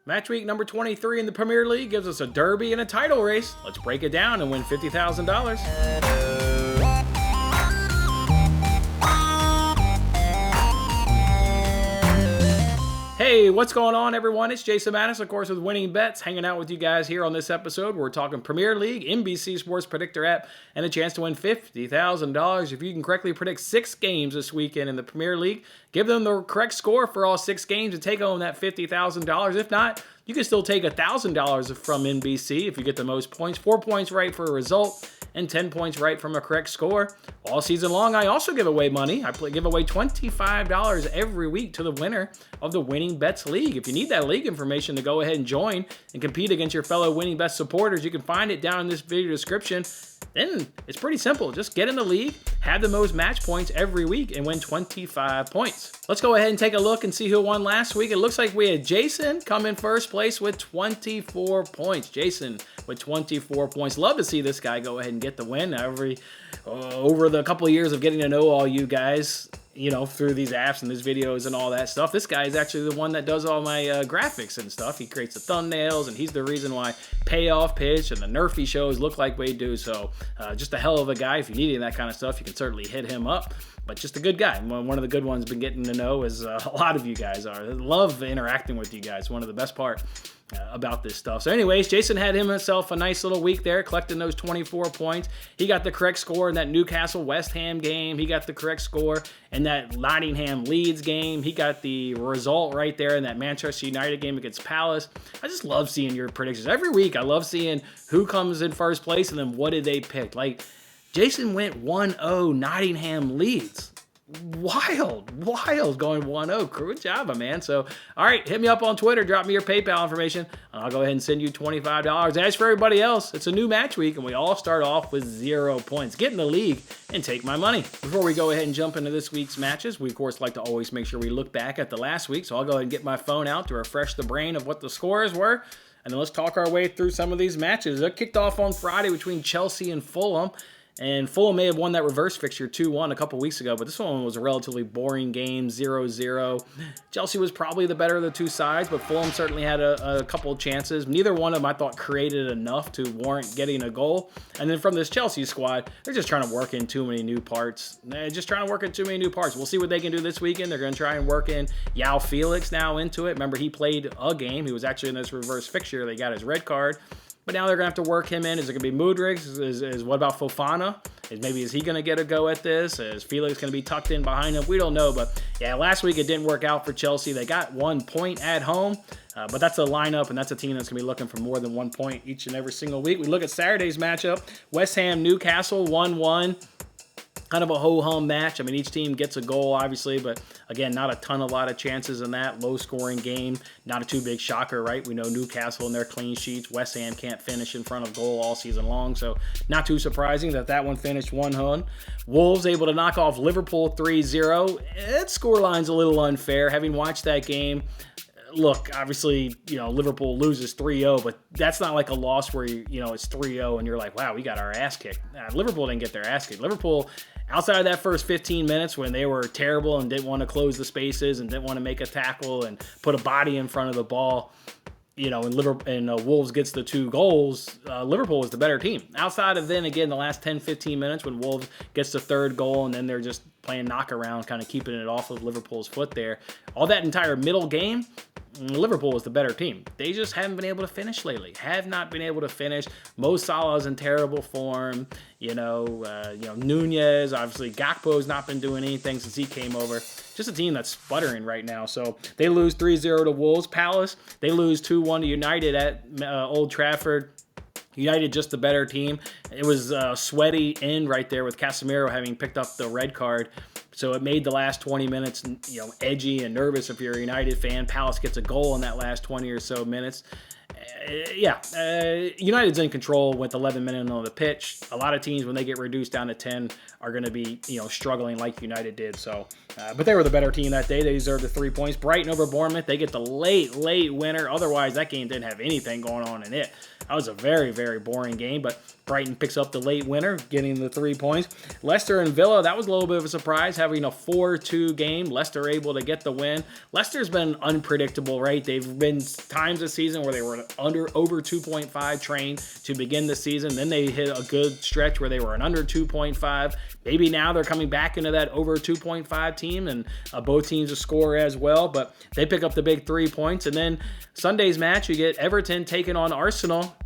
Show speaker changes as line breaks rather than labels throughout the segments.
Match week number 23 in the Premier League gives us a derby and a title race. Let's break it down and win $50,000. Hey, what's going on, everyone? It's Jason Mattis, of course, with Winning Bets, hanging out with you guys here on this episode. We're talking Premier League, NBC Sports Predictor app, and a chance to win $50,000. If you can correctly predict 6 games this weekend in the Premier League, give them the correct score for all 6 games and take home that $50,000. If not, you can still take $1,000 from NBC if you get the most points. 4 points right for a result and 10 points right from a correct score. All season long, I also give away money. I give away $25 every week to the winner of the Winning Bets League. If you need that league information to go ahead and join and compete against your fellow Winning Bets supporters, you can find it down in this video description. Then it's pretty simple. Just get in the league, have the most match points every week, and win 25 points. Let's go ahead and take a look and see who won last week. It looks like we had Jason come in first place with 24 points. Jason with 24 points. Love to see this guy go ahead and get the win. Over the couple of years of getting to know all you guys, you know, through these apps and these videos and all that stuff, this guy is actually the one that does all my graphics and stuff. He creates the thumbnails, and he's the reason why Payoff Pitch and the Nerfy shows look like they do. So just a hell of a guy. If you need any of that kind of stuff, you can certainly hit him up. But just a good guy. One of the good ones been getting to know, as a lot of you guys are. I love interacting with you guys. One of the best part about this stuff. So anyways, Jason had himself a nice little week there, collecting those 24 points. He got the correct score in that Newcastle West Ham game. He got the correct score in that Nottingham Leeds game. He got the result right there in that Manchester United game against Palace. I just love seeing your predictions. Every week, I love seeing who comes in first place and then what did they pick. Like, Jason went 1-0 Nottingham Leeds. Wild going 1-0. Good job, my man. So, all right, hit me up on Twitter. Drop me your PayPal information, and I'll go ahead and send you $25. As for everybody else, it's a new match week, and we all start off with 0 points. Get in the league and take my money. Before we go ahead and jump into this week's matches, we, of course, like to always make sure we look back at the last week. So I'll go ahead and get my phone out to refresh the brain of what the scores were, and then let's talk our way through some of these matches. It kicked off on Friday between Chelsea and Fulham. And Fulham may have won that reverse fixture 2-1 a couple weeks ago, but this one was a relatively boring game, 0-0. Chelsea was probably the better of the two sides, but Fulham certainly had a couple of chances. Neither one of them, I thought, created enough to warrant getting a goal. And then from this Chelsea squad, they're just trying to work in too many new parts. We'll see what they can do this weekend. They're going to try and work in João Felix now into it. Remember, he played a game. He was actually in this reverse fixture. They got his red card. But now they're going to have to work him in. Is it going to be Mudryk? What about Fofana? Is he going to get a go at this? Is Felix going to be tucked in behind him? We don't know. But yeah, last week it didn't work out for Chelsea. They got 1 point at home. But that's a lineup, and that's a team that's going to be looking for more than 1 point each and every single week. We look at Saturday's matchup. West Ham, Newcastle, 1-1. Kind of a ho-hum match. I mean, each team gets a goal, obviously, but again, not a lot of chances in that low-scoring game. Not a too big shocker, right? We know Newcastle and their clean sheets. West Ham can't finish in front of goal all season long, so not too surprising that one finished 1-1. Wolves able to knock off Liverpool 3-0. That scoreline's a little unfair. Having watched that game, look, obviously, Liverpool loses 3-0, but that's not like a loss where, it's 3-0 and you're like, wow, we got our ass kicked. Liverpool didn't get their ass kicked. Liverpool, outside of that first 15 minutes when they were terrible and didn't want to close the spaces and didn't want to make a tackle and put a body in front of the ball, and Wolves gets the 2 goals, Liverpool was the better team. Outside of then, again, the last 10, 15 minutes when Wolves gets the 3rd goal and then they're just playing knockaround, kind of keeping it off of Liverpool's foot there. All that entire middle game, Liverpool was the better team. They just haven't been able to finish lately. Have not been able to finish. Mo Salah's in terrible form. Nunez, obviously Gakpo's not been doing anything since he came over. Just a team that's sputtering right now. So they lose 3-0 to Wolves. Palace, they lose 2-1 to United at Old Trafford. United just the better team. It was a sweaty end right there with Casemiro having picked up the red card. So it made the last 20 minutes, edgy and nervous if you're a United fan. Palace gets a goal in that last 20 or so minutes. United's in control with 11 minutes on the pitch. A lot of teams, when they get reduced down to 10, are going to be, struggling like United did. So, but they were the better team that day. They deserved the 3 points. Brighton over Bournemouth, they get the late winner. Otherwise, that game didn't have anything going on in it. That was a very, very boring game, but Brighton picks up the late winner, getting the 3 points. Leicester and Villa, that was a little bit of a surprise, having a 4-2 game. Leicester able to get the win. Leicester's been unpredictable, right? They've been times this season where they were over 2.5 train to begin the season. Then they hit a good stretch where they were an under 2.5. Maybe now they're coming back into that over 2.5 team, and both teams to score as well, but they pick up the big 3 points. And then Sunday's match, you get Everton taking on Arsenal.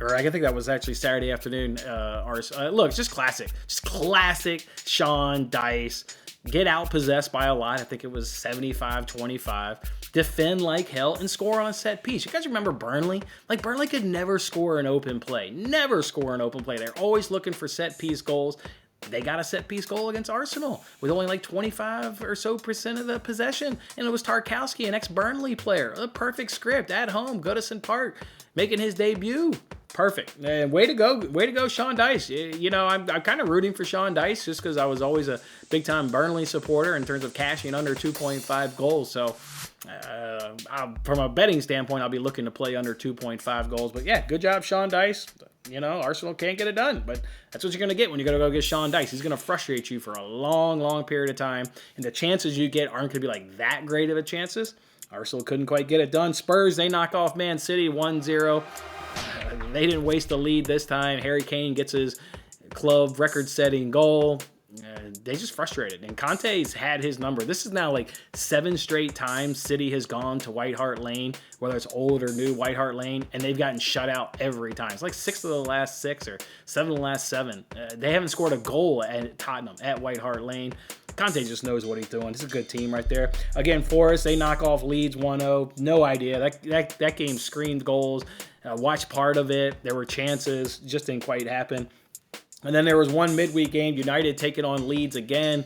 Or I think that was actually Saturday afternoon. Look, it's just classic. Just classic Sean Dice. Get out-possessed by a lot. I think it was 75-25. Defend like hell and score on a set piece. You guys remember Burnley? Like, Burnley could never score an open play. Never score an open play. They're always looking for set piece goals. They got a set piece goal against Arsenal with only like 25% or so of the possession. And it was Tarkowski, an ex-Burnley player. A perfect script at home, Goodison Park, making his debut. Perfect. And way to go, Sean Dice. You know, I'm kind of rooting for Sean Dice just because I was always a big-time Burnley supporter in terms of cashing under 2.5 goals. So from a betting standpoint, I'll be looking to play under 2.5 goals. But yeah, good job, Sean Dice. You know, Arsenal can't get it done, but that's what you're going to get when you're going to go get Sean Dice. He's going to frustrate you for a long, long period of time, and the chances you get aren't going to be like that great of a chances. Arsenal couldn't quite get it done. Spurs, they knock off Man City 1-0. They didn't waste the lead this time. Harry Kane gets his club record-setting goal. They just frustrated. And Conte's had his number. This is now like 7 straight times City has gone to White Hart Lane, whether it's old or new White Hart Lane, and they've gotten shut out every time. It's like 6 of the last 6 or 7 of the last 7. They haven't scored a goal at Tottenham at White Hart Lane. Conte just knows what he's doing. It's a good team right there. Again, Forest, they knock off Leeds 1-0. No idea. That game screamed goals. Watched part of it. There were chances. Just didn't quite happen. And then there was one midweek game. United taking on Leeds again.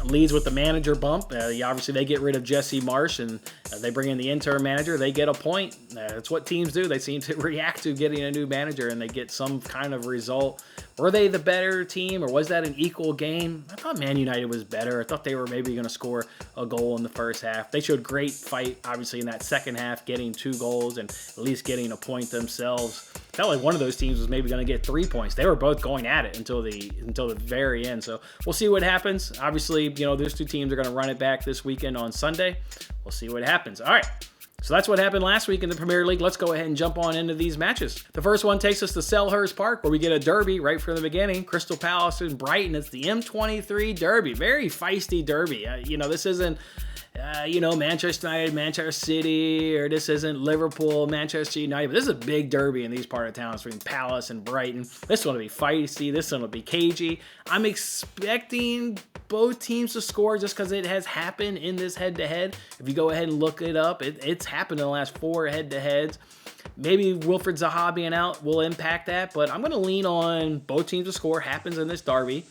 Leeds with the manager bump. Obviously, they get rid of Jesse Marsh, and they bring in the interim manager. They get a point. That's what teams do. They seem to react to getting a new manager, and they get some kind of result. Were they the better team, or was that an equal game? I thought Man United was better. I thought they were maybe going to score a goal in the first half. They showed great fight, obviously, in that second half, getting 2 goals and at least getting a point themselves. Felt like one of those teams was maybe going to get 3 points. They were both going at it until the very end. So we'll see what happens. Obviously, you know, those 2 teams are going to run it back this weekend on Sunday. We'll see what happens. All right. So that's what happened last week in the Premier League. Let's go ahead and jump on into these matches. The first one takes us to Selhurst Park, where we get a derby right from the beginning. Crystal Palace and Brighton. It's the M23 derby. Very feisty derby. This isn't Manchester United, Manchester City, or this isn't Liverpool, Manchester United. But this is a big derby in these part of towns between Palace and Brighton. This one will be feisty. This one will be cagey. I'm expecting both teams to score just because it has happened in this head-to-head. If you go ahead and look it up, it's happened in the last 4 head-to-heads. Maybe Wilfried Zaha being out will impact that, but I'm going to lean on both teams to score. Happens in this derby.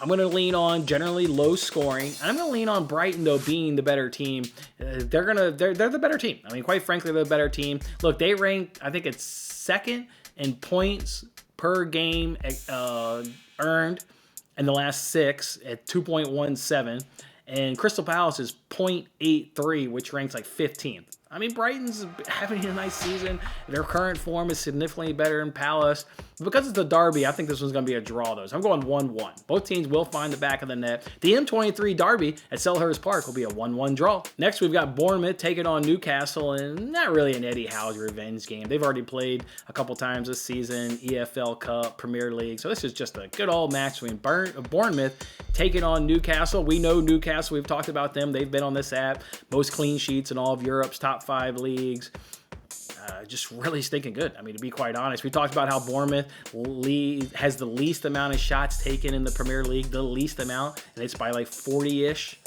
I'm going to lean on generally low scoring. And I'm going to lean on Brighton, though, being the better team. They're the better team. I mean, quite frankly, they're the better team. Look, they rank, I think it's 2nd in points per game earned in the last 6 at 2.17. And Crystal Palace is 0.83, which ranks like 15th. I mean, Brighton's having a nice season. Their current form is significantly better than Palace. But because it's the derby, I think this one's going to be a draw, though. So I'm going 1-1. Both teams will find the back of the net. The M23 derby at Selhurst Park will be a 1-1 draw. Next, we've got Bournemouth taking on Newcastle, and not really an Eddie Howe's revenge game. They've already played a couple times this season, EFL Cup, Premier League. So this is just a good old match between Bournemouth taking on Newcastle. We know Newcastle. We've talked about them. They've been on this app. Most clean sheets in all of Europe's top 5 leagues. Just really stinking good. I mean, to be quite honest, we talked about how Bournemouth has the least amount of shots taken in the Premier League, the least amount, and it's by like 40-ish.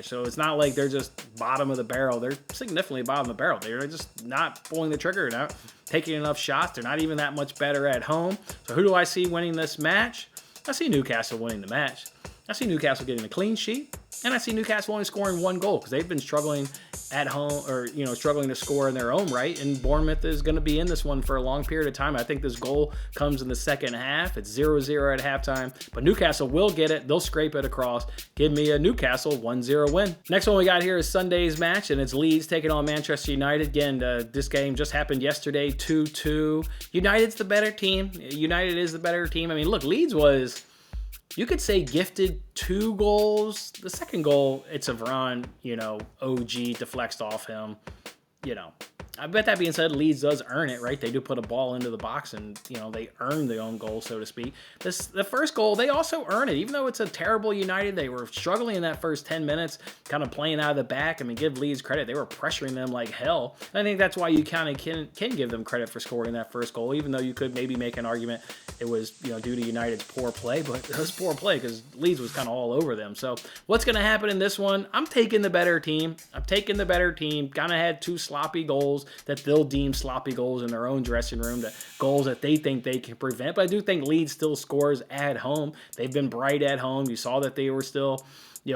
So it's not like they're just bottom of the barrel. They're significantly bottom of the barrel. They're just not pulling the trigger, not taking enough shots. They're not even that much better at home. So who do I see winning this match? I see Newcastle winning the match. I see Newcastle getting a clean sheet, and I see Newcastle only scoring 1 goal because they've been struggling at home, or struggling to score in their own right. And Bournemouth is going to be in this one for a long period of time. I think this goal comes in the second half. It's 0-0 at halftime, but Newcastle will get it. They'll scrape it across. Give me a Newcastle 1-0 win. Next one we got here is Sunday's match, and it's Leeds taking on Manchester United. Again, this game just happened yesterday, 2-2. United's the better team. United is the better team. I mean, look, Leeds was, you could say, gifted 2 goals. The second goal, it's a Varane, OG deflects off him. I bet that being said, Leeds does earn it, right? They do put a ball into the box and, they earn their own goal, so to speak. The first goal, they also earn it. Even though it's a terrible United, they were struggling in that first 10 minutes, kind of playing out of the back. I mean, give Leeds credit. They were pressuring them like hell. And I think that's why you kind of can give them credit for scoring that first goal, even though you could maybe make an argument it was, due to United's poor play. But it was poor play because Leeds was kind of all over them. So what's going to happen in this one? I'm taking the better team. Kind of had 2 sloppy goals that they'll deem sloppy goals in their own dressing room, the goals that they think they can prevent. But I do think Leeds still scores at home. They've been bright at home. You saw that they were still,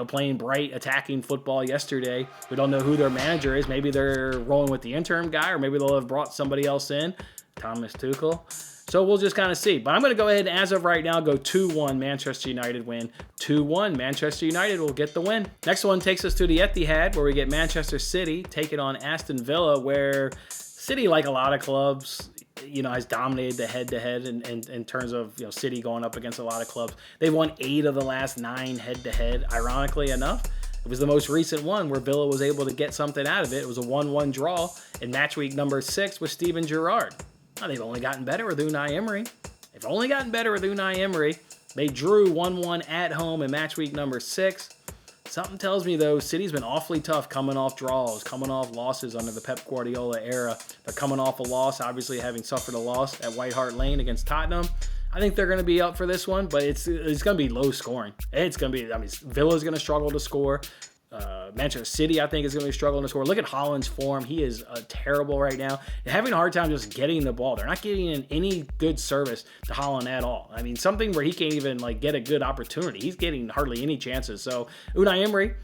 playing bright, attacking football yesterday. We don't know who their manager is. Maybe they're rolling with the interim guy, or maybe they'll have brought somebody else in, Thomas Tuchel. So we'll just kind of see. But I'm going to go ahead and, as of right now, go 2-1 Manchester United win. 2-1 Manchester United will get the win. Next one takes us to the Etihad, where we get Manchester City taking on Aston Villa, where City, like a lot of clubs, has dominated the head-to-head in terms of, City going up against a lot of clubs. They've won 8 of the last 9 head-to-head, ironically enough. It was the most recent one where Villa was able to get something out of it. It was a 1-1 draw in Matchweek number 6 with Steven Gerrard. Now, they've only gotten better with Unai Emery. They drew 1-1 at home in Matchweek number 6. Something tells me, though, City's been awfully tough coming off draws, coming off losses under the Pep Guardiola era. They're coming off a loss, obviously having suffered a loss at White Hart Lane against Tottenham. I think they're going to be up for this one, but it's going to be low scoring. Villa's going to struggle to score. Manchester City, I think, is going to be struggling to score. Look at Haaland's form. He is terrible right now. They're having a hard time just getting the ball. They're not getting in any good service to Haaland at all. I mean, something where he can't even get a good opportunity. He's getting hardly any chances. So Unai Emery,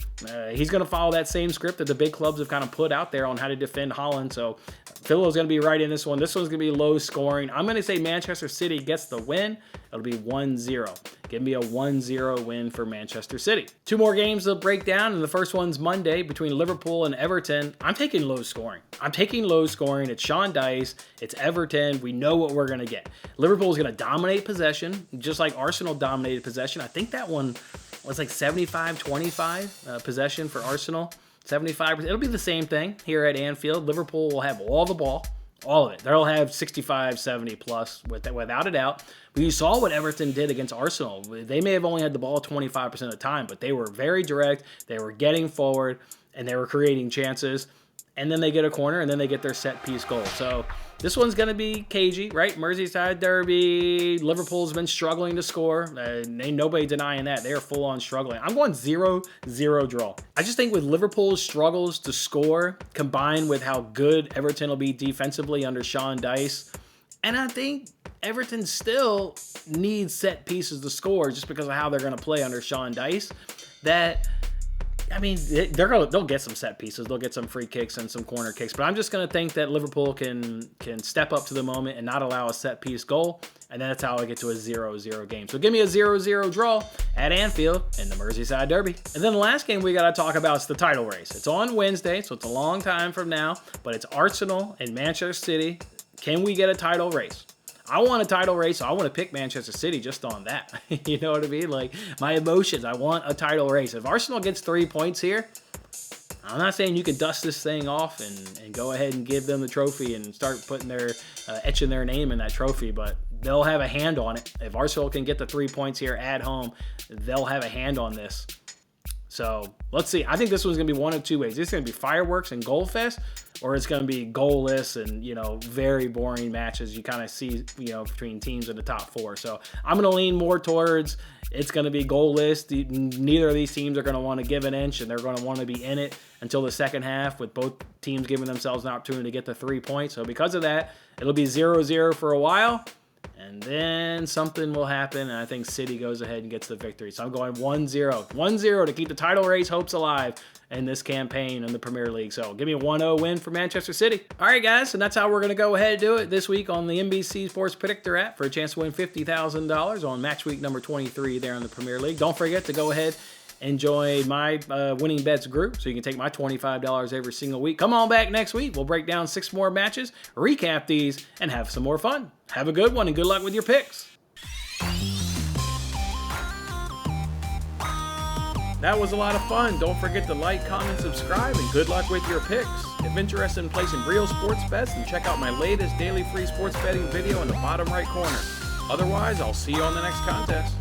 he's going to follow that same script that the big clubs have kind of put out there on how to defend Haaland. So Villa's going to be right in this one. This one's going to be low scoring. I'm going to say Manchester City gets the win. It'll be 1-0. Give me a 1-0 win for Manchester City. 2 more games to break down, and the first one's Monday between Liverpool and Everton. I'm taking low scoring. It's Sean Dice. It's Everton. We know what we're going to get. Liverpool's going to dominate possession, just like Arsenal dominated possession. I think that one was like 75-25 possession for Arsenal. 75%. It'll be the same thing here at Anfield. Liverpool will have all the ball. All of it. They'll have 65, 70 plus without a doubt. But you saw what Everton did against Arsenal. They may have only had the ball 25% of the time, but they were very direct. They were getting forward, and they were creating chances. And then they get a corner, and then they get their set-piece goal. So this one's going to be cagey, right? Merseyside derby. Liverpool's been struggling to score. Ain't nobody denying that. They are full-on struggling. I'm going 0-0 draw. I just think with Liverpool's struggles to score, combined with how good Everton will be defensively under Sean Dice, and I think Everton still needs set pieces to score just because of how they're going to play under Sean Dice, they'll get some set pieces. They'll get some free kicks and some corner kicks. But I'm just going to think that Liverpool can step up to the moment and not allow a set piece goal. And that's how I get to a 0-0 game. So give me a 0-0 draw at Anfield in the Merseyside Derby. And then the last game we got to talk about is the title race. It's on Wednesday, so it's a long time from now. But it's Arsenal and Manchester City. Can we get a title race? I want a title race, so I want to pick Manchester City just on that. You know what I mean? Like, my emotions, I want a title race. If Arsenal gets 3 points here, I'm not saying you can dust this thing off and go ahead and give them the trophy and start putting etching their name in that trophy, but they'll have a hand on it. If Arsenal can get the 3 points here at home, they'll have a hand on this. So let's see. I think this one's going to be one of 2 ways. It's going to be fireworks and goal fest, or it's going to be goalless and, very boring matches you kind of see, between teams in the top 4. So I'm going to lean more towards it's going to be goalless. Neither of these teams are going to want to give an inch, and they're going to want to be in it until the second half, with both teams giving themselves an opportunity to get the 3 points. So because of that, it'll be 0-0 for a while. And then something will happen, and I think City goes ahead and gets the victory. So I'm going 1-0. 1-0 to keep the title race hopes alive in this campaign in the Premier League. So give me a 1-0 win for Manchester City. All right, guys, and that's how we're going to go ahead and do it this week on the NBC Sports Predictor app for a chance to win $50,000 on match week number 23 there in the Premier League. Don't forget to go ahead and join my winning bets group so you can take my $25 every single week. Come on back next week. We'll break down 6 more matches, recap these, and have some more fun. Have a good one, and good luck with your picks. That was a lot of fun. Don't forget to like, comment, subscribe, and good luck with your picks. If interested in placing real sports bets, then check out my latest daily free sports betting video in the bottom right corner. Otherwise, I'll see you on the next contest.